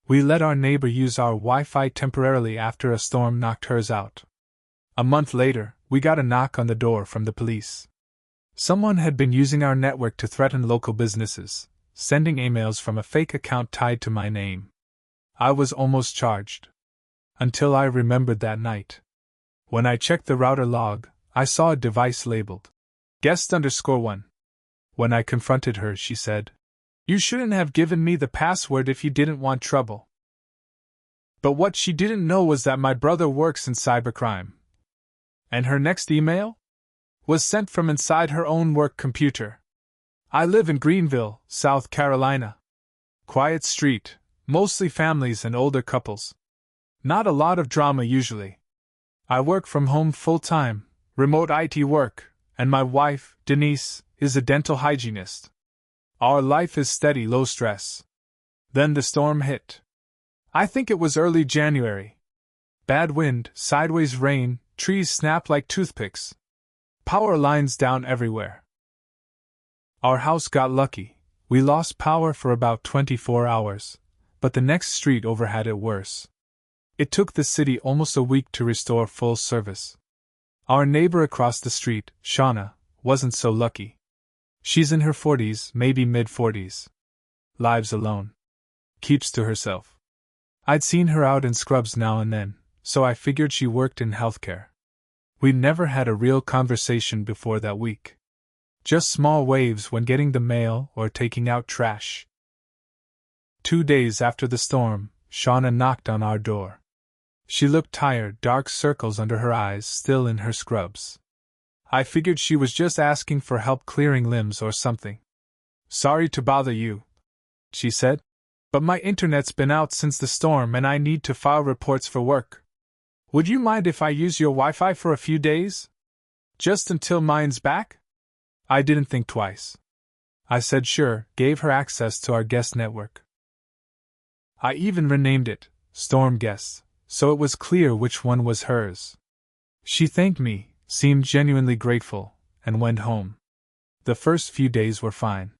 We let our neighbor use our Wi-Fi temporarily after a storm knocked hers out. A month later, we got a knock on the door from the police. Someone had been using our network to threaten local businesses, sending emails from a fake account tied to my name. I was almost charged. Until I remembered that night. When I checked the router log, I saw a device labeled guest_1. When I confronted her, she said, "You shouldn't have given me the password if you didn't want trouble." But what she didn't know was that my brother works in cybercrime. And her next email was sent from inside her own work computer. I live in Greenville, South Carolina. Quiet street, mostly families and older couples. Not a lot of drama usually. I work from home full-time, remote IT work, and my wife, Denise, is a dental hygienist. Our life is steady, low stress. Then the storm hit. I think it was early January. Bad wind, sideways rain, trees snap like toothpicks. Power lines down everywhere. Our house got lucky. We lost power for about 24 hours, but the next street over had it worse. It took the city almost a week to restore full service. Our neighbor across the street, Shauna, wasn't so lucky. She's in her 40s, maybe mid-40s. Lives alone. Keeps to herself. I'd seen her out in scrubs now and then, so I figured she worked in healthcare. We'd never had a real conversation before that week. Just small waves when getting the mail or taking out trash. 2 days after the storm, Shauna knocked on our door. She looked tired, dark circles under her eyes, still in her scrubs. I figured she was just asking for help clearing limbs or something. "Sorry to bother you," she said, "but my internet's been out since the storm and I need to file reports for work. Would you mind if I use your Wi-Fi for a few days? Just until mine's back?" I didn't think twice. I said sure, gave her access to our guest network. I even renamed it Storm Guests, so it was clear which one was hers. She thanked me, seemed genuinely grateful, and went home. The first few days were fine.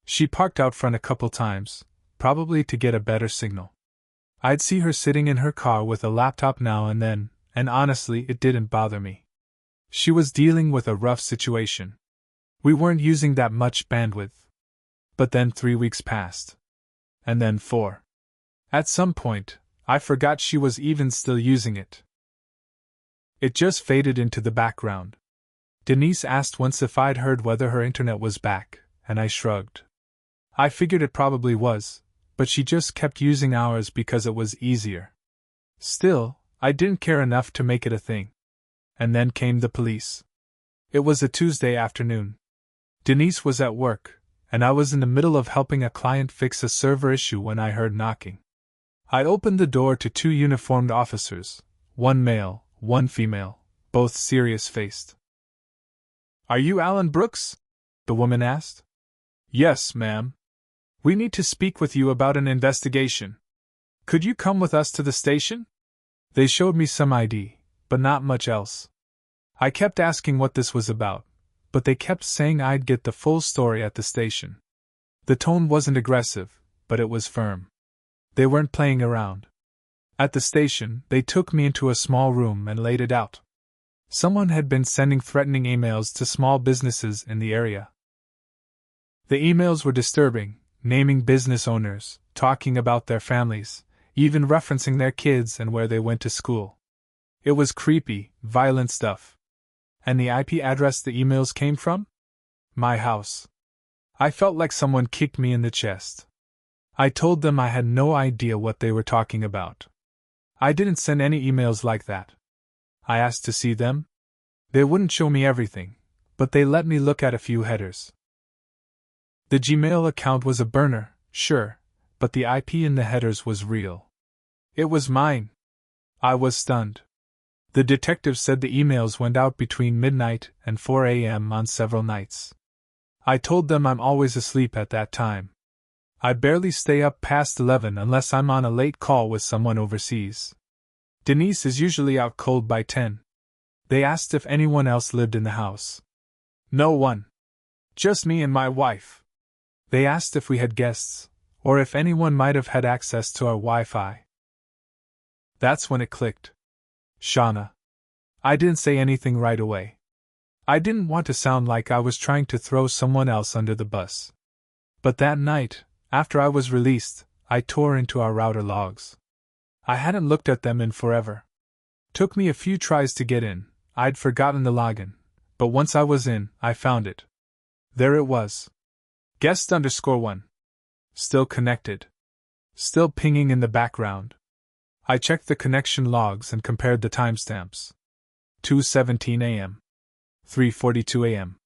She parked out front a couple times, probably to get a better signal. I'd see her sitting in her car with a laptop now and then, and honestly, it didn't bother me. She was dealing with a rough situation. We weren't using that much bandwidth. But then 3 weeks passed. And then 4. At some point, I forgot she was even still using it. It just faded into the background. Denise asked once if I'd heard whether her internet was back, and I shrugged. I figured it probably was, but she just kept using ours because it was easier. Still, I didn't care enough to make it a thing. And then came the police. It was a Tuesday afternoon. Denise was at work, and I was in the middle of helping a client fix a server issue when I heard knocking. I opened the door to 2 uniformed officers, one male, one female, both serious-faced. "Are you Alan Brooks?" the woman asked. "Yes, ma'am. We need to speak with you about an investigation. Could you come with us to the station?" They showed me some ID, but not much else. I kept asking what this was about, but they kept saying I'd get the full story at the station. The tone wasn't aggressive, but it was firm. They weren't playing around. At the station, they took me into a small room and laid it out. Someone had been sending threatening emails to small businesses in the area. The emails were disturbing, naming business owners, talking about their families, even referencing their kids and where they went to school. It was creepy, violent stuff. And the IP address the emails came from? My house. I felt like someone kicked me in the chest. I told them I had no idea what they were talking about. I didn't send any emails like that. I asked to see them. They wouldn't show me everything, but they let me look at a few headers. The Gmail account was a burner, sure, but the IP in the headers was real. It was mine. I was stunned. The detective said the emails went out between midnight and 4 a.m. on several nights. I told them I'm always asleep at that time. I barely stay up past 11 unless I'm on a late call with someone overseas. Denise is usually out cold by 10. They asked if anyone else lived in the house. No one. Just me and my wife. They asked if we had guests, or if anyone might have had access to our Wi-Fi. That's when it clicked. Shauna. I didn't say anything right away. I didn't want to sound like I was trying to throw someone else under the bus. But that night, after I was released, I tore into our router logs. I hadn't looked at them in forever. Took me a few tries to get in. I'd forgotten the login, but once I was in, I found it. There it was. Guest_1. Still connected. Still pinging in the background. I checked the connection logs and compared the timestamps. 2:17 a.m. 3:42 a.m.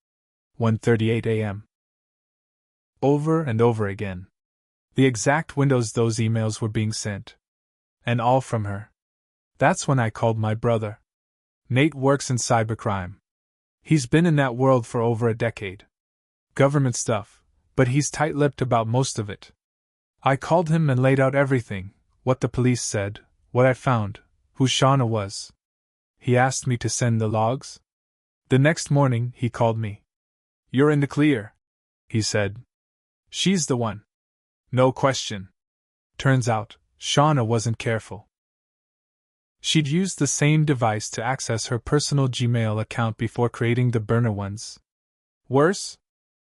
1:38 a.m. Over and over again. The exact windows those emails were being sent. And all from her. That's when I called my brother. Nate works in cybercrime. He's been in that world for over a decade. Government stuff, but he's tight-lipped about most of it. I called him and laid out everything, what the police said, what I found, who Shauna was. He asked me to send the logs. The next morning, he called me. You're in the clear, he said. She's the one. No question. Turns out, Shauna wasn't careful. She'd used the same device to access her personal Gmail account before creating the burner ones. Worse?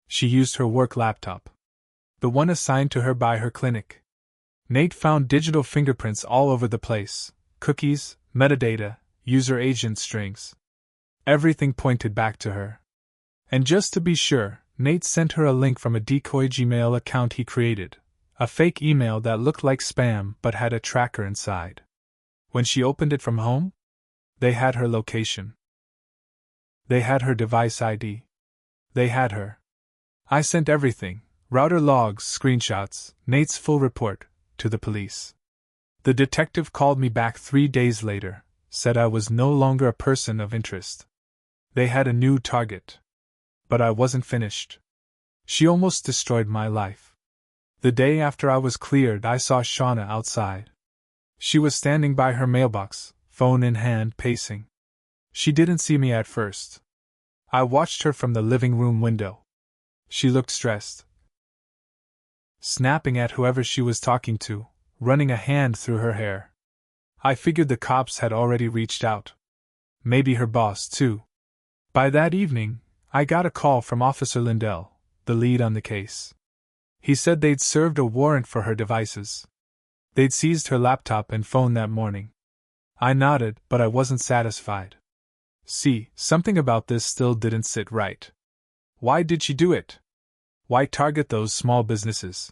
She used her work laptop. The one assigned to her by her clinic. Nate found digital fingerprints all over the place, cookies, metadata, user agent strings. Everything pointed back to her. And just to be sure, Nate sent her a link from a decoy Gmail account he created, a fake email that looked like spam but had a tracker inside. When she opened it from home, they had her location. They had her device ID. They had her. I sent everything, router logs, screenshots, Nate's full report, to the police. The detective called me back 3 days later, said I was no longer a person of interest. They had a new target. But I wasn't finished. She almost destroyed my life. The day after I was cleared, I saw Shauna outside. She was standing by her mailbox, phone in hand, pacing. She didn't see me at first. I watched her from the living room window. She looked stressed. Snapping at whoever she was talking to, running a hand through her hair. I figured the cops had already reached out. Maybe her boss, too. By that evening, I got a call from Officer Lindell, the lead on the case. He said they'd served a warrant for her devices. They'd seized her laptop and phone that morning. I nodded, but I wasn't satisfied. See, something about this still didn't sit right. Why did she do it? Why target those small businesses?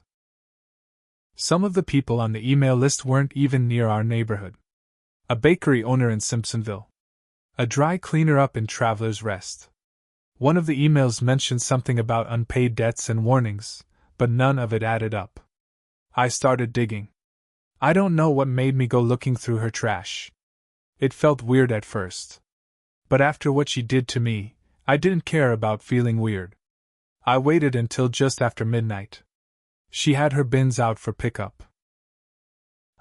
Some of the people on the email list weren't even near our neighborhood. A bakery owner in Simpsonville. A dry cleaner up in Traveler's Rest. One of the emails mentioned something about unpaid debts and warnings, but none of it added up. I started digging. I don't know what made me go looking through her trash. It felt weird at first. But after what she did to me, I didn't care about feeling weird. I waited until just after midnight. She had her bins out for pickup.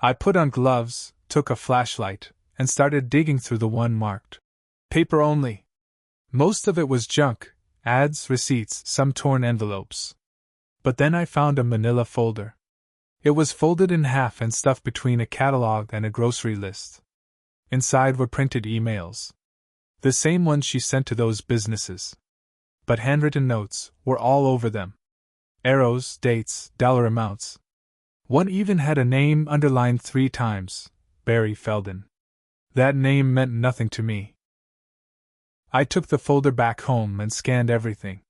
I put on gloves, took a flashlight, and started digging through the one marked paper only. Most of it was junk, ads, receipts, some torn envelopes. But then I found a manila folder. It was folded in half and stuffed between a catalog and a grocery list. Inside were printed emails. The same ones she sent to those businesses. But handwritten notes were all over them. Arrows, dates, dollar amounts. One even had a name underlined 3 times, Barry Feldon. That name meant nothing to me. I took the folder back home and scanned everything.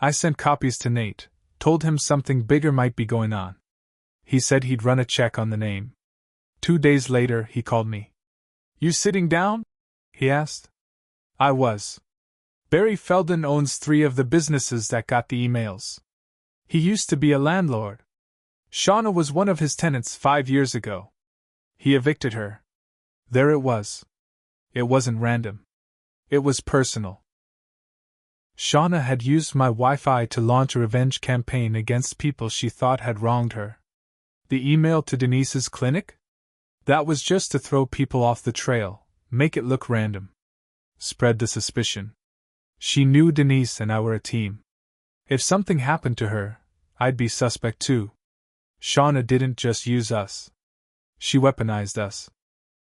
I sent copies to Nate, told him something bigger might be going on. He said he'd run a check on the name. 2 days later, he called me. You sitting down? He asked. I was. Barry Feldon owns 3 of the businesses that got the emails. He used to be a landlord. Shauna was one of his tenants 5 years ago. He evicted her. There it was. It wasn't random. It was personal. Shauna had used my Wi-Fi to launch a revenge campaign against people she thought had wronged her. The email to Denise's clinic? That was just to throw people off the trail, make it look random. Spread the suspicion. She knew Denise and I were a team. If something happened to her, I'd be suspect too. Shauna didn't just use us. She weaponized us.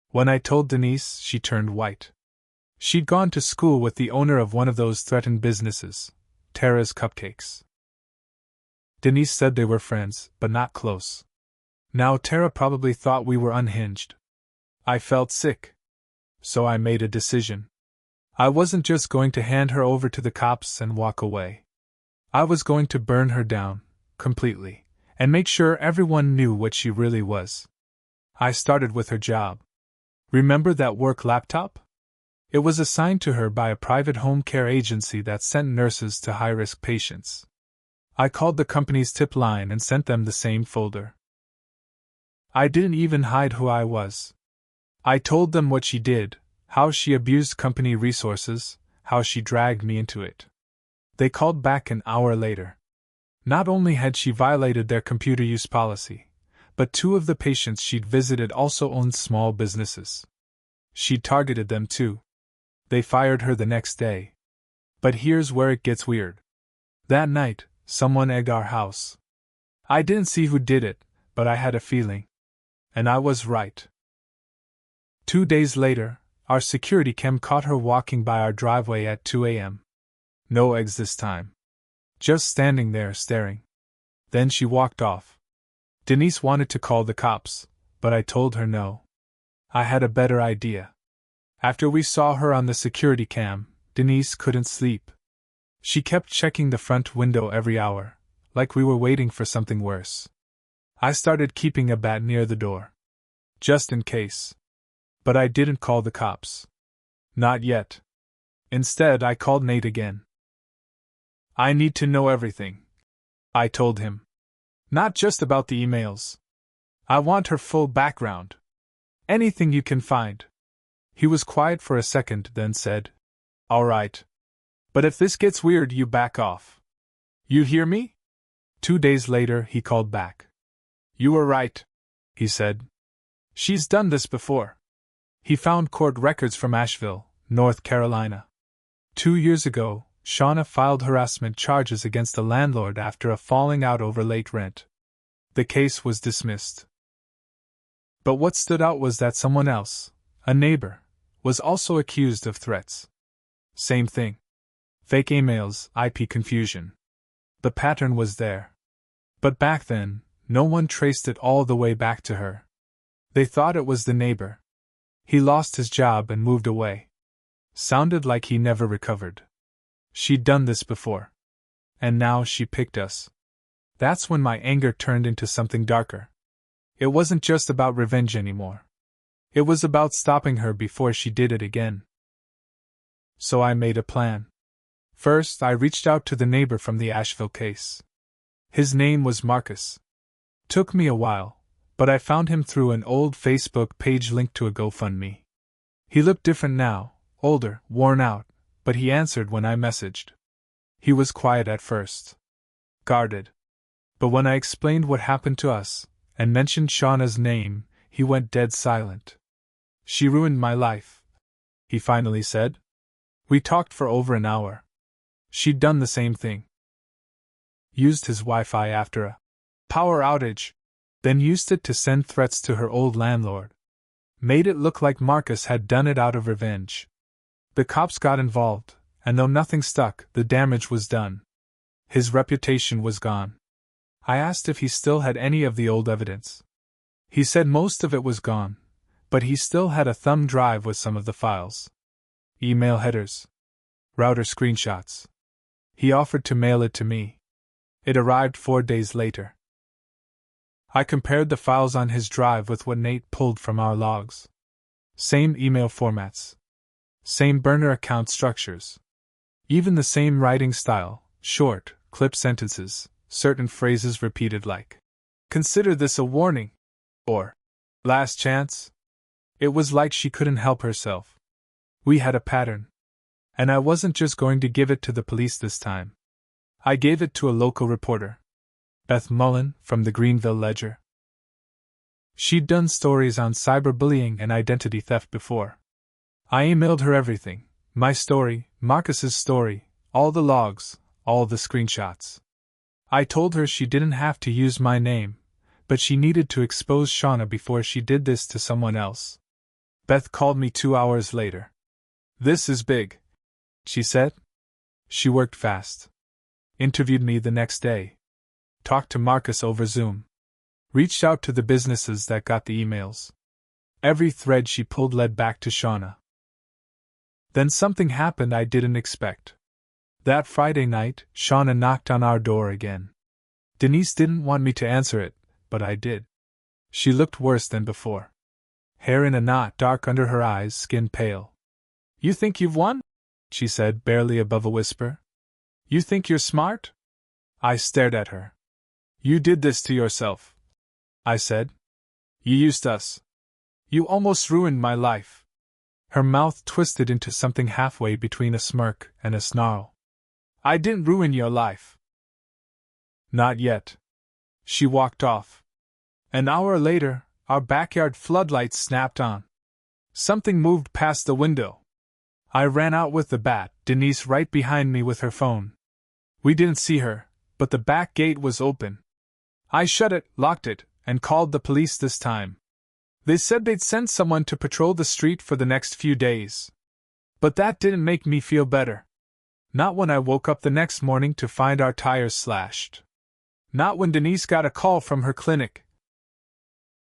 When I told Denise, she turned white. She'd gone to school with the owner of one of those threatened businesses, Tara's Cupcakes. Denise said they were friends, but not close. Now Tara probably thought we were unhinged. I felt sick. So I made a decision. I wasn't just going to hand her over to the cops and walk away. I was going to burn her down, completely, and make sure everyone knew what she really was. I started with her job. Remember that work laptop? It was assigned to her by a private home care agency that sent nurses to high-risk patients. I called the company's tip line and sent them the same folder. I didn't even hide who I was. I told them what she did, how she abused company resources, how she dragged me into it. They called back an hour later. Not only had she violated their computer use policy, but 2 of the patients she'd visited also owned small businesses. She'd targeted them too. They fired her the next day. But here's where it gets weird. That night, someone egged our house. I didn't see who did it, but I had a feeling. And I was right. 2 days later, our security cam caught her walking by our driveway at 2 a.m. No eggs this time. Just standing there staring. Then she walked off. Denise wanted to call the cops, but I told her no. I had a better idea. After we saw her on the security cam, Denise couldn't sleep. She kept checking the front window every hour, like we were waiting for something worse. I started keeping a bat near the door. Just in case. But I didn't call the cops. Not yet. Instead, I called Nate again. I need to know everything, I told him. Not just about the emails. I want her full background. Anything you can find. He was quiet for a second, then said, "All right. But if this gets weird, you back off. You hear me?" 2 days later, he called back. "You were right," he said. "She's done this before." He found court records from Asheville, North Carolina. 2 years ago, Shauna filed harassment charges against the landlord after a falling out over late rent. The case was dismissed. But what stood out was that someone else, a neighbor, was also accused of threats. Same thing. Fake emails, IP confusion. The pattern was there. But back then, no one traced it all the way back to her. They thought it was the neighbor. He lost his job and moved away. Sounded like he never recovered. She'd done this before. And now she picked us. That's when my anger turned into something darker. It wasn't just about revenge anymore. It was about stopping her before she did it again. So I made a plan. First, I reached out to the neighbor from the Asheville case. His name was Marcus. Took me a while, but I found him through an old Facebook page linked to a GoFundMe. He looked different now, older, worn out, but he answered when I messaged. He was quiet at first. Guarded. But when I explained what happened to us, and mentioned Shauna's name, he went dead silent. "She ruined my life," he finally said. We talked for over an hour. She'd done the same thing. Used his Wi-Fi after a power outage, then used it to send threats to her old landlord. Made it look like Marcus had done it out of revenge. The cops got involved, and though nothing stuck, the damage was done. His reputation was gone. I asked if he still had any of the old evidence. He said most of it was gone, but he still had a thumb drive with some of the files. Email headers. Router screenshots. He offered to mail it to me. It arrived 4 days later. I compared the files on his drive with what Nate pulled from our logs. Same email formats. Same burner account structures. Even the same writing style, short, clipped sentences, certain phrases repeated like, "Consider this a warning," or "Last chance." It was like she couldn't help herself. We had a pattern. And I wasn't just going to give it to the police this time. I gave it to a local reporter. Beth Mullen, from the Greenville Ledger. She'd done stories on cyberbullying and identity theft before. I emailed her everything. My story, Marcus's story, all the logs, all the screenshots. I told her she didn't have to use my name, but she needed to expose Shauna before she did this to someone else. Beth called me 2 hours later. "This is big," she said. She worked fast. Interviewed me the next day. Talked to Marcus over Zoom. Reached out to the businesses that got the emails. Every thread she pulled led back to Shauna. Then something happened I didn't expect. That Friday night, Shauna knocked on our door again. Denise didn't want me to answer it, but I did. She looked worse than before. Hair in a knot dark under her eyes, skin pale. "You think you've won?" she said, barely above a whisper. "You think you're smart?" I stared at her. "You did this to yourself," I said. "You used us. You almost ruined my life." Her mouth twisted into something halfway between a smirk and a snarl. "I didn't ruin your life." "Not yet." She walked off. An hour later, our backyard floodlights snapped on. Something moved past the window. I ran out with the bat, Denise right behind me with her phone. We didn't see her, but the back gate was open. I shut it, locked it, and called the police this time. They said they'd send someone to patrol the street for the next few days. But that didn't make me feel better. Not when I woke up the next morning to find our tires slashed. Not when Denise got a call from her clinic.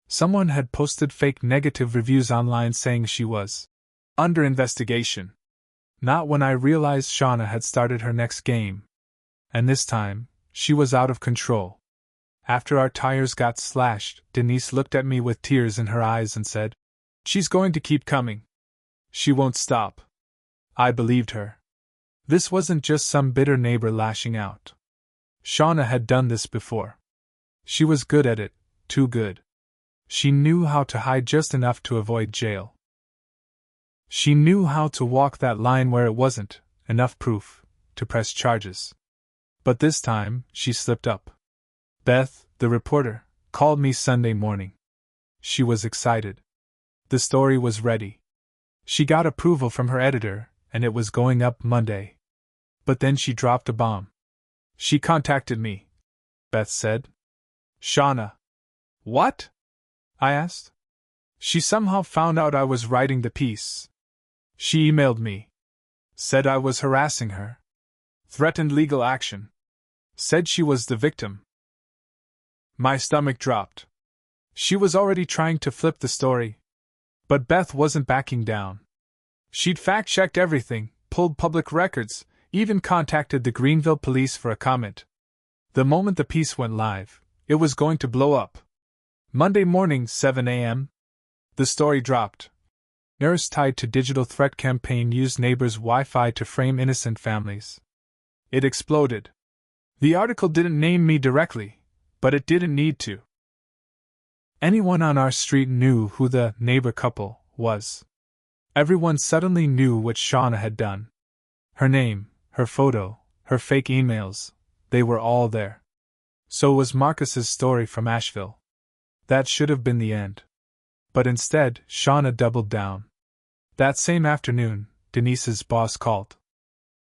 Someone had posted fake negative reviews online saying she was under investigation. Not when I realized Shauna had started her next game. And this time, she was out of control. After our tires got slashed, Denise looked at me with tears in her eyes and said, "She's going to keep coming. She won't stop." I believed her. This wasn't just some bitter neighbor lashing out. Shauna had done this before. She was good at it, too good. She knew how to hide just enough to avoid jail. She knew how to walk that line where it wasn't enough proof to press charges. But this time, she slipped up. Beth, the reporter, called me Sunday morning. She was excited. The story was ready. She got approval from her editor, and it was going up Monday. But then she dropped a bomb. "She contacted me," Beth said. "Shauna." "What?" I asked. "She somehow found out I was writing the piece. She emailed me. Said I was harassing her. Threatened legal action. Said she was the victim." My stomach dropped. She was already trying to flip the story. But Beth wasn't backing down. She'd fact-checked everything, pulled public records, even contacted the Greenville police for a comment. The moment the piece went live, it was going to blow up. Monday morning, 7 a.m. The story dropped. Nurse tied to digital threat campaign used neighbors' Wi-Fi to frame innocent families. It exploded. The article didn't name me directly, but it didn't need to. Anyone on our street knew who the neighbor couple was. Everyone suddenly knew what Shauna had done. Her name, her photo, her fake emails, they were all there. So was Marcus's story from Asheville. That should have been the end. But instead, Shauna doubled down. That same afternoon, Denise's boss called.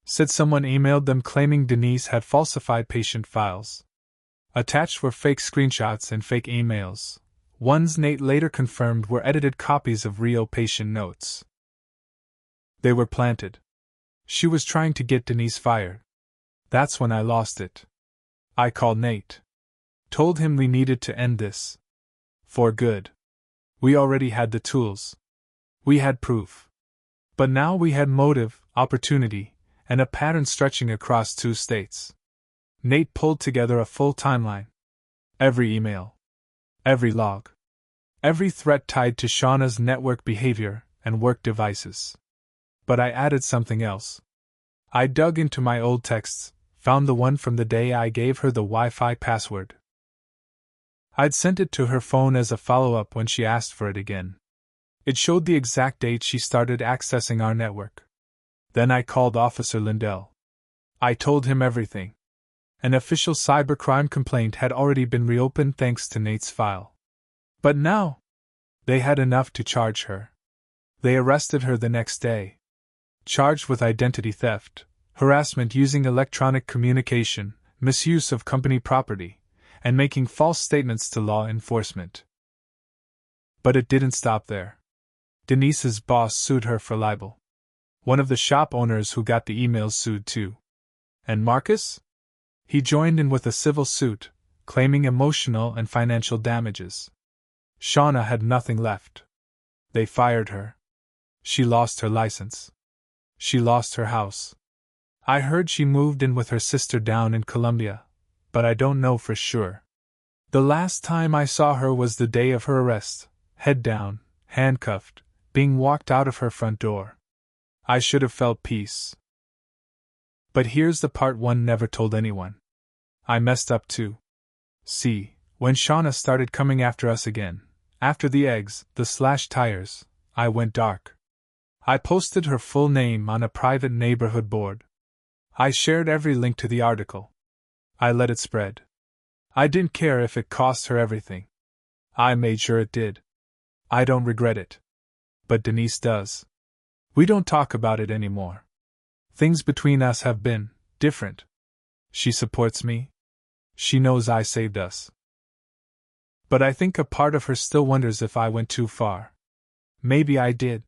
Said someone emailed them claiming Denise had falsified patient files. Attached were fake screenshots and fake emails. Ones Nate later confirmed were edited copies of real patient notes. They were planted. She was trying to get Denise fired. That's when I lost it. I called Nate. Told him we needed to end this. For good. We already had the tools. We had proof. But now we had motive, opportunity, and a pattern stretching across 2 states. Nate pulled together a full timeline. Every email. Every log. Every threat tied to Shauna's network behavior and work devices. But I added something else. I dug into my old texts, found the one from the day I gave her the Wi-Fi password. I'd sent it to her phone as a follow-up when she asked for it again. It showed the exact date she started accessing our network. Then I called Officer Lindell. I told him everything. An official cybercrime complaint had already been reopened thanks to Nate's file. But now, they had enough to charge her. They arrested her the next day. Charged with identity theft, harassment using electronic communication, misuse of company property, and making false statements to law enforcement. But it didn't stop there. Denise's boss sued her for libel. One of the shop owners who got the emails sued too. And Marcus? He joined in with a civil suit, claiming emotional and financial damages. Shauna had nothing left. They fired her. She lost her license. She lost her house. I heard she moved in with her sister down in Colombia, but I don't know for sure. The last time I saw her was the day of her arrest, head down, handcuffed, being walked out of her front door. I should have felt peace. But here's the part one never told anyone. I messed up too. See, when Shauna started coming after us again, after the eggs, the slashed tires, I went dark. I posted her full name on a private neighborhood board. I shared every link to the article. I let it spread. I didn't care if it cost her everything. I made sure it did. I don't regret it. But Denise does. We don't talk about it anymore. Things between us have been different. She supports me. She knows I saved us. But I think a part of her still wonders if I went too far. Maybe I did.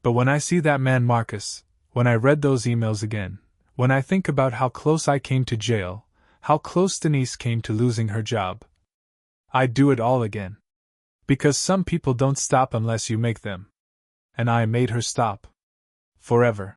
But when I see that man Marcus, when I read those emails again, when I think about how close I came to jail, how close Denise came to losing her job, I'd do it all again. Because some people don't stop unless you make them. And I made her stop. Forever.